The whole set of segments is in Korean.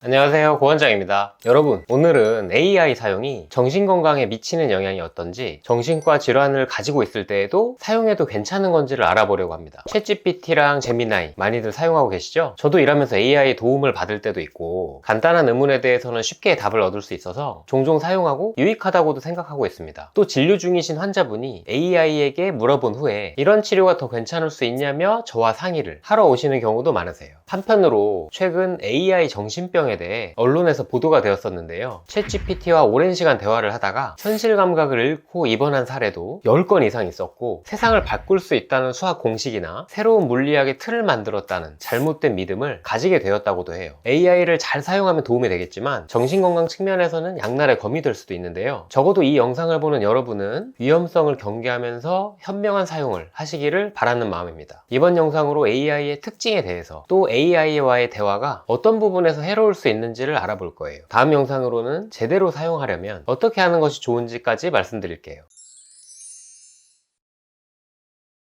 안녕하세요, 고원장입니다. 여러분, 오늘은 AI 사용이 정신건강에 미치는 영향이 어떤지, 정신과 질환을 가지고 있을 때에도 사용해도 괜찮은 건지를 알아보려고 합니다. 챗GPT랑 제미나이 많이들 사용하고 계시죠? 저도 일하면서 AI 도움을 받을 때도 있고, 간단한 의문에 대해서는 쉽게 답을 얻을 수 있어서 종종 사용하고 유익하다고도 생각하고 있습니다. 또 진료 중이신 환자분이 AI에게 물어본 후에 이런 치료가 더 괜찮을 수 있냐며 저와 상의를 하러 오시는 경우도 많으세요. 한편으로 최근 AI 정신병에 대해 언론에서 보도가 되었었는데요. 챗GPT와 오랜 시간 대화를 하다가 현실 감각을 잃고 입원한 사례도 10건 이상 있었고, 세상을 바꿀 수 있다는 수학 공식이나 새로운 물리학의 틀을 만들었다는 잘못된 믿음을 가지게 되었다고도 해요. AI를 잘 사용하면 도움이 되겠지만 정신건강 측면에서는 양날의 검이 될 수도 있는데요. 적어도 이 영상을 보는 여러분은 위험성을 경계하면서 현명한 사용을 하시기를 바라는 마음입니다. 이번 영상으로 AI의 특징에 대해서, 또 AI와의 대화가 어떤 부분에서 해로울 수 있는지를 알아볼 거예요. 다음 영상으로는 제대로 사용하려면 어떻게 하는 것이 좋은지까지 말씀드릴게요.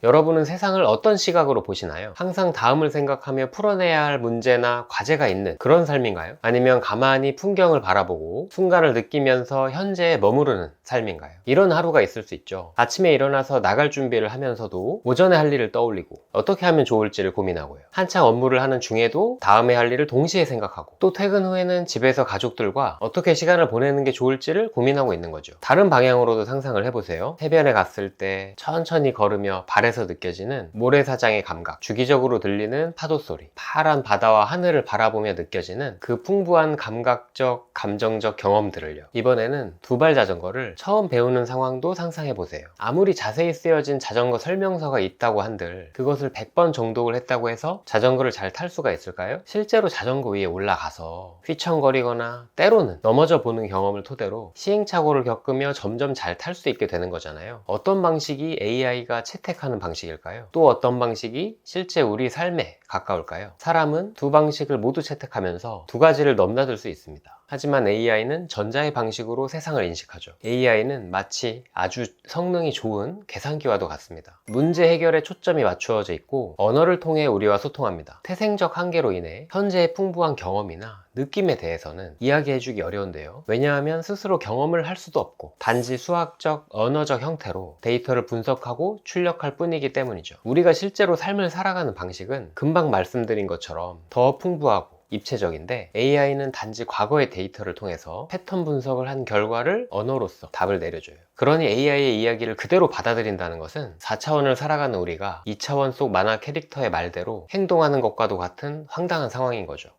여러분은 세상을 어떤 시각으로 보시나요? 항상 다음을 생각하며 풀어내야 할 문제나 과제가 있는 그런 삶인가요? 아니면 가만히 풍경을 바라보고 순간을 느끼면서 현재에 머무르는 삶인가요? 이런 하루가 있을 수 있죠. 아침에 일어나서 나갈 준비를 하면서도 오전에 할 일을 떠올리고 어떻게 하면 좋을지를 고민하고요. 한창 업무를 하는 중에도 다음에 할 일을 동시에 생각하고, 또 퇴근 후에는 집에서 가족들과 어떻게 시간을 보내는 게 좋을지를 고민하고 있는 거죠. 다른 방향으로도 상상을 해보세요. 해변에 갔을 때 천천히 걸으며 발에서 느껴지는 모래사장의 감각, 주기적으로 들리는 파도 소리, 파란 바다와 하늘을 바라보며 느껴지는 그 풍부한 감각적, 감정적 경험들을요. 이번에는 두발 자전거를 처음 배우는 상황도 상상해보세요. 아무리 자세히 쓰여진 자전거 설명서가 있다고 한들 그것을 100번 정독을 했다고 해서 자전거를 잘 탈 수가 있을까요? 실제로 자전거 위에 올라가서 휘청거리거나 때로는 넘어져 보는 경험을 토대로 시행착오를 겪으며 점점 잘 탈 수 있게 되는 거잖아요. 어떤 방식이 AI가 채택하는 방식일까요? 또 어떤 방식이 실제 우리 삶에 가까울까요? 사람은 두 방식을 모두 채택하면서 두 가지를 넘나들 수 있습니다. 하지만 AI는 전자의 방식으로 세상을 인식하죠. AI는 마치 아주 성능이 좋은 계산기와도 같습니다. 문제 해결에 초점이 맞추어져 있고 언어를 통해 우리와 소통합니다. 태생적 한계로 인해 현재의 풍부한 경험이나 느낌에 대해서는 이야기해주기 어려운데요. 왜냐하면 스스로 경험을 할 수도 없고 단지 수학적, 언어적 형태로 데이터를 분석하고 출력할 뿐이기 때문이죠. 우리가 실제로 삶을 살아가는 방식은 금방 말씀드린 것처럼 더 풍부하고 입체적인데, AI는 단지 과거의 데이터를 통해서 패턴 분석을 한 결과를 언어로서 답을 내려줘요. 그러니 AI의 이야기를 그대로 받아들인다는 것은 4차원을 살아가는 우리가 2차원 속 만화 캐릭터의 말대로 행동하는 것과도 같은 황당한 상황인 거죠.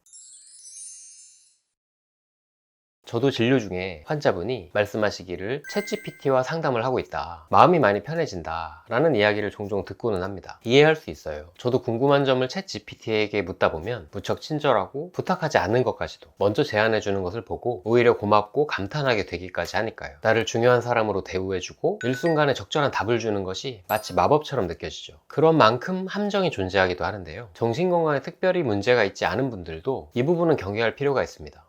저도 진료 중에 환자분이 말씀하시기를 챗GPT와 상담을 하고 있다, 마음이 많이 편해진다 라는 이야기를 종종 듣고는 합니다. 이해할 수 있어요. 저도 궁금한 점을 챗GPT에게 묻다 보면 무척 친절하고 부탁하지 않는 것까지도 먼저 제안해주는 것을 보고 오히려 고맙고 감탄하게 되기까지 하니까요. 나를 중요한 사람으로 대우해주고 일순간에 적절한 답을 주는 것이 마치 마법처럼 느껴지죠. 그런 만큼 함정이 존재하기도 하는데요. 정신건강에 특별히 문제가 있지 않은 분들도 이 부분은 경계할 필요가 있습니다.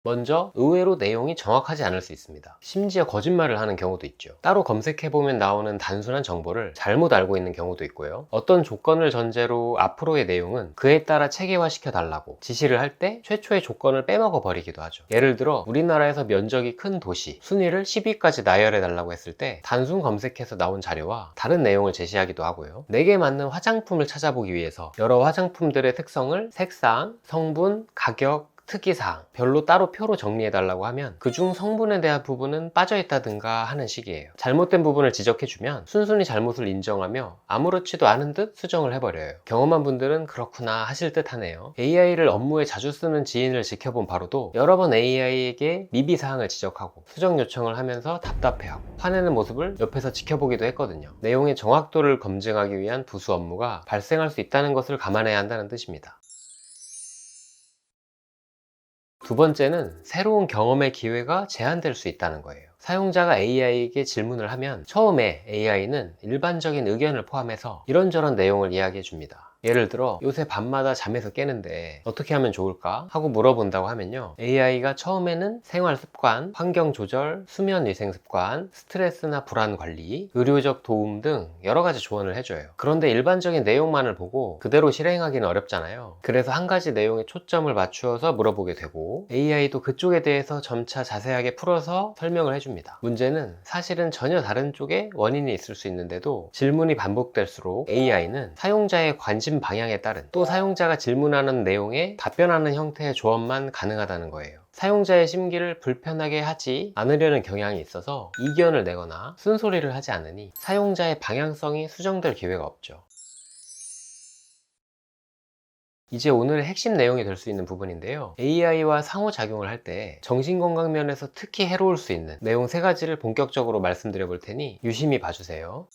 먼저 의외로 내용이 정확하지 않을 수 있습니다. 심지어 거짓말을 하는 경우도 있죠. 따로 검색해보면 나오는 단순한 정보를 잘못 알고 있는 경우도 있고요. 어떤 조건을 전제로 앞으로의 내용은 그에 따라 체계화시켜 달라고 지시를 할 때 최초의 조건을 빼먹어 버리기도 하죠. 예를 들어 우리나라에서 면적이 큰 도시 순위를 10위까지 나열해 달라고 했을 때 단순 검색해서 나온 자료와 다른 내용을 제시하기도 하고요. 내게 맞는 화장품을 찾아보기 위해서 여러 화장품들의 특성을 색상, 성분, 가격, 특이사항 별로 따로 표로 정리해달라고 하면 그중 성분에 대한 부분은 빠져있다든가 하는 식이에요. 잘못된 부분을 지적해주면 순순히 잘못을 인정하며 아무렇지도 않은 듯 수정을 해버려요. 경험한 분들은 그렇구나 하실 듯 하네요. AI를 업무에 자주 쓰는 지인을 지켜본 바로도 여러 번 AI에게 미비사항을 지적하고 수정 요청을 하면서 답답해하고 화내는 모습을 옆에서 지켜보기도 했거든요. 내용의 정확도를 검증하기 위한 부수 업무가 발생할 수 있다는 것을 감안해야 한다는 뜻입니다. 두 번째는 새로운 경험의 기회가 제한될 수 있다는 거예요. 사용자가 AI에게 질문을 하면 처음에 AI는 일반적인 의견을 포함해서 이런저런 내용을 이야기해 줍니다. 예를 들어 요새 밤마다 잠에서 깨는데 어떻게 하면 좋을까? 하고 물어본다고 하면요, AI가 처음에는 생활 습관, 환경 조절, 수면 위생 습관, 스트레스나 불안 관리, 의료적 도움 등 여러 가지 조언을 해줘요. 그런데 일반적인 내용만을 보고 그대로 실행하기는 어렵잖아요. 그래서 한 가지 내용에 초점을 맞추어서 물어보게 되고, AI도 그쪽에 대해서 점차 자세하게 풀어서 설명을 해줍니다. 문제는 사실은 전혀 다른 쪽에 원인이 있을 수 있는데도 질문이 반복될수록 AI는 사용자의 관심 방향에 따른, 또 사용자가 질문하는 내용에 답변하는 형태의 조언만 가능하다는 거예요. 사용자의 심기를 불편하게 하지 않으려는 경향이 있어서 이견을 내거나 쓴소리를 하지 않으니 사용자의 방향성이 수정될 기회가 없죠. 이제 오늘의 핵심 내용이 될 수 있는 부분인데요, AI와 상호작용을 할 때 정신건강 면에서 특히 해로울 수 있는 내용 3가지를 본격적으로 말씀드려 볼 테니 유심히 봐주세요.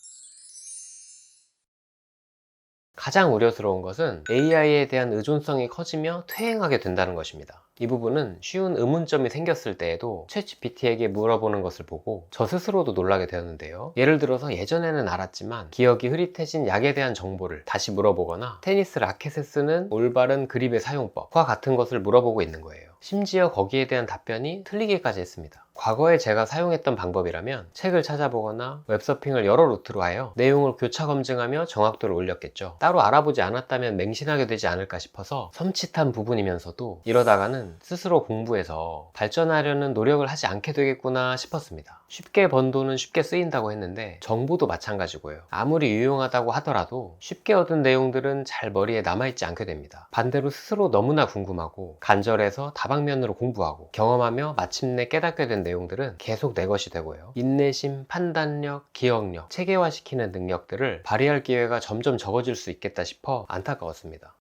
가장 우려스러운 것은 AI에 대한 의존성이 커지며 퇴행하게 된다는 것입니다. 이 부분은 쉬운 의문점이 생겼을 때에도 챗GPT에게 물어보는 것을 보고 저 스스로도 놀라게 되었는데요. 예를 들어서 예전에는 알았지만 기억이 흐릿해진 약에 대한 정보를 다시 물어보거나 테니스 라켓에 쓰는 올바른 그립의 사용법과 같은 것을 물어보고 있는 거예요. 심지어 거기에 대한 답변이 틀리기까지 했습니다. 과거에 제가 사용했던 방법이라면 책을 찾아보거나 웹서핑을 여러 루트로 하여 내용을 교차 검증하며 정확도를 올렸겠죠. 따로 알아보지 않았다면 맹신하게 되지 않을까 싶어서 섬찟한 부분이면서도 이러다가는 스스로 공부해서 발전하려는 노력을 하지 않게 되겠구나 싶었습니다. 쉽게 번 돈은 쉽게 쓰인다고 했는데 정보도 마찬가지고요. 아무리 유용하다고 하더라도 쉽게 얻은 내용들은 잘 머리에 남아있지 않게 됩니다. 반대로 스스로 너무나 궁금하고 간절해서 다방면으로 공부하고 경험하며 마침내 깨닫게 된 내용들은 계속 내 것이 되고요. 인내심, 판단력, 기억력, 체계화시키는 능력들을 발휘할 기회가 점점 적어질 수 있겠다 싶어 안타까웠습니다.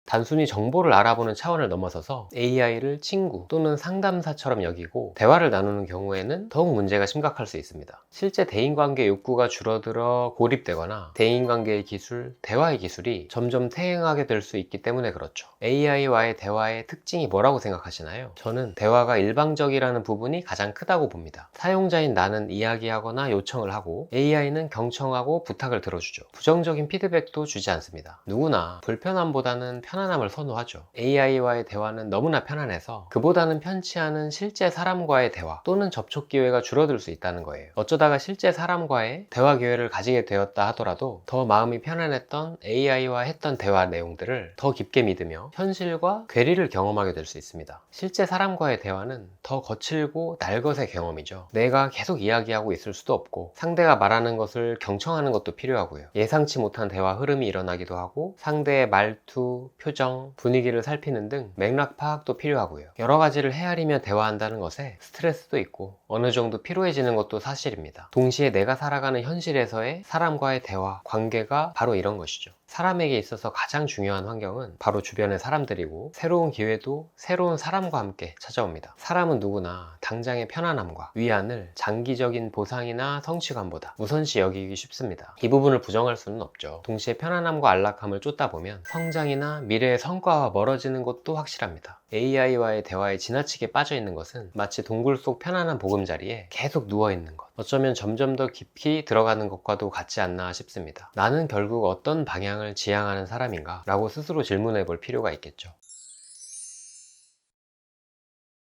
단순히 정보를 알아보는 차원을 넘어서서 AI를 친구 또는 상담사처럼 여기고 대화를 나누는 경우에는 더욱 문제가 심각할 수 있습니다. 실제 대인관계 욕구가 줄어들어 고립되거나 대인관계의 기술, 대화의 기술이 점점 퇴행하게 될 수 있기 때문에 그렇죠. AI와의 대화의 특징이 뭐라고 생각하시나요? 저는 대화가 일방적이라는 부분이 가장 크다고 봅니다. 사용자인 나는 이야기하거나 요청을 하고 AI는 경청하고 부탁을 들어주죠. 부정적인 피드백도 주지 않습니다. 누구나 불편함보다는 편안함을 선호하죠. AI와의 대화는 너무나 편안해서 그보다는 편치 않은 실제 사람과의 대화 또는 접촉 기회가 줄어들 수 있다는 거예요. 어쩌다가 실제 사람과의 대화 기회를 가지게 되었다 하더라도 더 마음이 편안했던 AI와 했던 대화 내용들을 더 깊게 믿으며 현실과 괴리를 경험하게 될 수 있습니다. 실제 사람과의 대화는 더 거칠고 날것의 경험이죠. 내가 계속 이야기하고 있을 수도 없고 상대가 말하는 것을 경청하는 것도 필요하고요. 예상치 못한 대화 흐름이 일어나기도 하고 상대의 말투, 표정, 분위기를 살피는 등 맥락 파악도 필요하고요. 여러 가지를 헤아리며 대화한다는 것에 스트레스도 있고 어느 정도 피로해지는 것도 사실입니다. 동시에 내가 살아가는 현실에서의 사람과의 대화, 관계가 바로 이런 것이죠. 사람에게 있어서 가장 중요한 환경은 바로 주변의 사람들이고 새로운 기회도 새로운 사람과 함께 찾아옵니다. 사람은 누구나 당장의 편안함과 위안을 장기적인 보상이나 성취감보다 우선시 여기기 쉽습니다. 이 부분을 부정할 수는 없죠. 동시에 편안함과 안락함을 쫓다 보면 성장이나 미래의 성과와 멀어지는 것도 확실합니다. AI와의 대화에 지나치게 빠져있는 것은 마치 동굴 속 편안한 보금자리에 계속 누워있는 것, 어쩌면 점점 더 깊이 들어가는 것과도 같지 않나 싶습니다. 나는 결국 어떤 방향을 지향하는 사람인가? 라고 스스로 질문해 볼 필요가 있겠죠.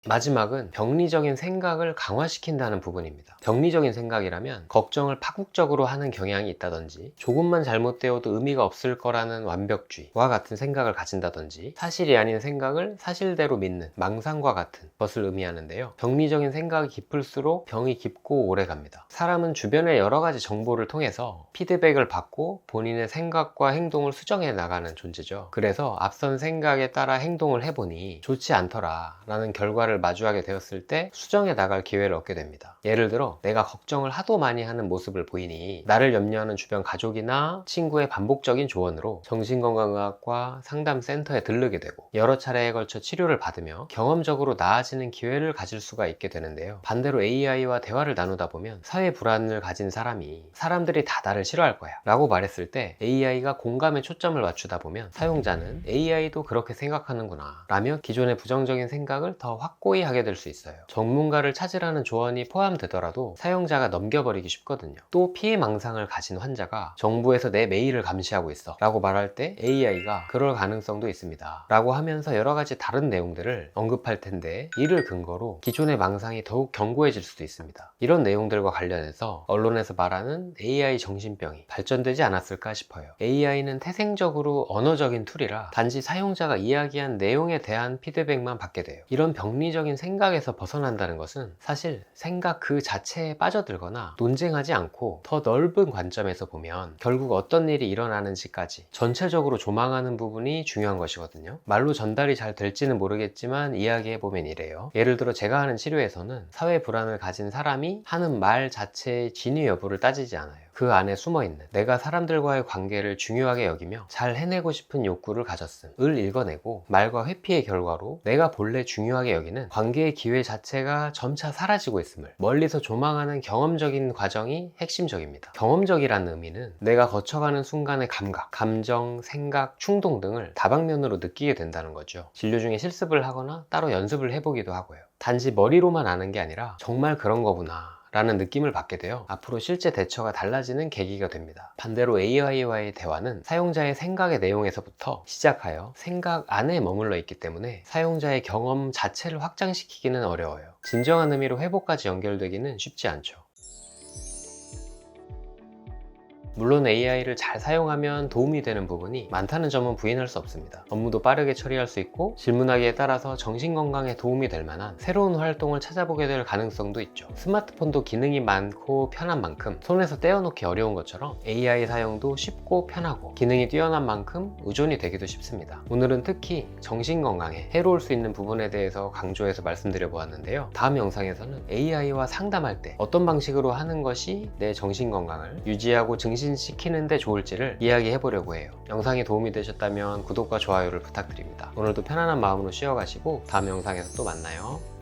마지막은 병리적인 생각을 강화시킨다는 부분입니다. 병리적인 생각이라면 걱정을 파국적으로 하는 경향이 있다든지 조금만 잘못되어도 의미가 없을 거라는 완벽주의와 같은 생각을 가진다든지 사실이 아닌 생각을 사실대로 믿는 망상과 같은 것을 의미하는데요. 병리적인 생각이 깊을수록 병이 깊고 오래갑니다. 사람은 주변의 여러 가지 정보를 통해서 피드백을 받고 본인의 생각과 행동을 수정해 나가는 존재죠. 그래서 앞선 생각에 따라 행동을 해보니 좋지 않더라 라는 결과를 마주하게 되었을 때 수정해 나갈 기회를 얻게 됩니다. 예를 들어 내가 걱정을 하도 많이 하는 모습을 보이니 나를 염려하는 주변 가족이나 친구의 반복적인 조언으로 정신건강의학과 상담센터에 들르게 되고 여러 차례에 걸쳐 치료를 받으며 경험적으로 나아지는 기회를 가질 수가 있게 되는데요. 반대로 AI와 대화를 나누다 보면 사회 불안을 가진 사람이 사람들이 다 나를 싫어할 거야 라고 말했을 때 AI가 공감에 초점을 맞추다 보면 사용자는 AI도 그렇게 생각하는구나 라며 기존의 부정적인 생각을 더 확 확고히 하게 될 수 있어요. 전문가를 찾으라는 조언이 포함되더라도 사용자가 넘겨버리기 쉽거든요. 또 피해망상을 가진 환자가 정부에서 내 메일을 감시하고 있어 라고 말할 때 AI가 그럴 가능성도 있습니다 라고 하면서 여러 가지 다른 내용들을 언급할 텐데, 이를 근거로 기존의 망상이 더욱 견고해질 수도 있습니다. 이런 내용들과 관련해서 언론에서 말하는 AI 정신병이 발전되지 않았을까 싶어요. AI는 태생적으로 언어적인 툴이라 단지 사용자가 이야기한 내용에 대한 피드백만 받게 돼요. 이런 병리적인 생각에서 벗어난다는 것은 사실 생각 그 자체에 빠져들거나 논쟁하지 않고 더 넓은 관점에서 보면 결국 어떤 일이 일어나는지까지 전체적으로 조망하는 부분이 중요한 것이거든요. 말로 전달이 잘 될지는 모르겠지만 이야기해보면 이래요. 예를 들어 제가 하는 치료에서는 사회 불안을 가진 사람이 하는 말 자체의 진위 여부를 따지지 않아요. 그 안에 숨어있는 내가 사람들과의 관계를 중요하게 여기며 잘 해내고 싶은 욕구를 가졌음을 읽어내고, 말과 회피의 결과로 내가 본래 중요하게 여기는 관계의 기회 자체가 점차 사라지고 있음을 멀리서 조망하는 경험적인 과정이 핵심적입니다. 경험적이라는 의미는 내가 거쳐가는 순간의 감각, 감정, 생각, 충동 등을 다방면으로 느끼게 된다는 거죠. 진료 중에 실습을 하거나 따로 연습을 해보기도 하고요. 단지 머리로만 아는 게 아니라 정말 그런 거구나 라는 느낌을 받게 되어 앞으로 실제 대처가 달라지는 계기가 됩니다. 반대로 AI와의 대화는 사용자의 생각의 내용에서부터 시작하여 생각 안에 머물러 있기 때문에 사용자의 경험 자체를 확장시키기는 어려워요. 진정한 의미로 회복까지 연결되기는 쉽지 않죠. 물론 AI를 잘 사용하면 도움이 되는 부분이 많다는 점은 부인할 수 없습니다. 업무도 빠르게 처리할 수 있고 질문하기에 따라서 정신건강에 도움이 될 만한 새로운 활동을 찾아보게 될 가능성도 있죠. 스마트폰도 기능이 많고 편한 만큼 손에서 떼어놓기 어려운 것처럼 AI 사용도 쉽고 편하고 기능이 뛰어난 만큼 의존이 되기도 쉽습니다. 오늘은 특히 정신건강에 해로울 수 있는 부분에 대해서 강조해서 말씀드려 보았는데요. 다음 영상에서는 AI와 상담할 때 어떤 방식으로 하는 것이 내 정신건강을 유지하고 증진시키는데 좋을지를 이야기해 보려고 해요. 영상이 도움이 되셨다면 구독과 좋아요를 부탁드립니다. 오늘도 편안한 마음으로 쉬어가시고 다음 영상에서 또 만나요.